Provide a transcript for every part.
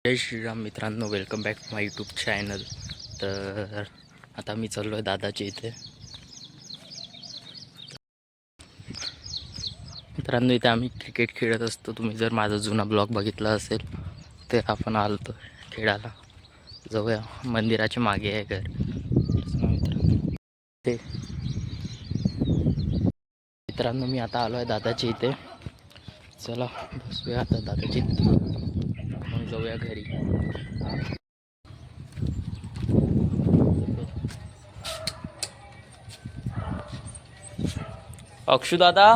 जय श्रीराम मित्रांनो, welcome back माय YouTube channel. तर आता मी चाललो आहे दादाच्या इथे. मित्रांनो, इथे आम्ही क्रिकेट खेळत असतो. तुम्ही जर माझा जुना ब्लॉग बघितला असेल तर आपण आलतो खेळायला. जाऊया, मंदिराच्या मागे आहे घर. ते मित्रांनो, मी आता आलो आहे दादाच्या इथे. चला बसूया आता दादाच्या इथे, मग जाऊया घरी. अक्षू दादा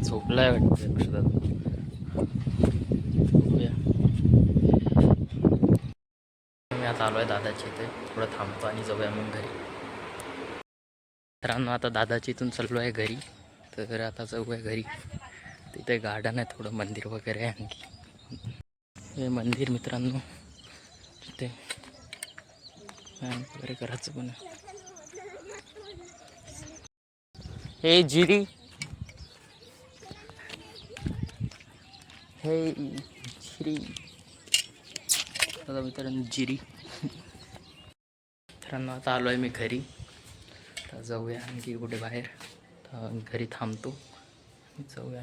झोपलाय वाटतं. अक्षू दादा मी आता आलो आहे दादाच्या इथे. थोडं थांबतो आणि जाऊया मग घरी. मित्रांनो, आता दादाच्या इथून चाललो आहे घरी. तर आता जाऊया घरी. तिथे गार्डन आहे, थोडं मंदिर वगैरे आहे. आणखी हे मंदिर मित्रांनो, तिथे व्यायाम वगैरे करायचं पण आहे. हे जिरी, हे जिरी मित्रांनो, जिरी. मित्रांनो, आता आलो आहे मी घरी. तर जाऊया आणखी कुठे बाहेर. तर घरी थांबतो आणि जाऊया.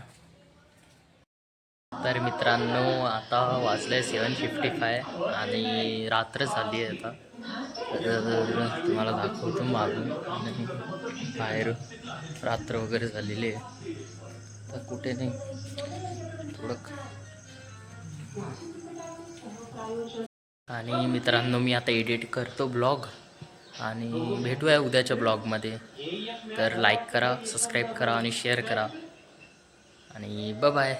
तर मित्रांनो, आता वाजले 7:55 आणि रात्र झाली आहे आता. तर तुम्हाला दाखवतो मागून. आणि बाहेर रात्र वगैरे झालेली आहे. तर कुठे नाही, थोडं. आणि मित्रांनो, मी आता एडिट करतो ब्लॉग आणि भेटूया उद्याच्या ब्लॉगमध्ये. तर लाईक करा, सबस्क्राईब करा आणि शेअर करा. आणि बाय बाय.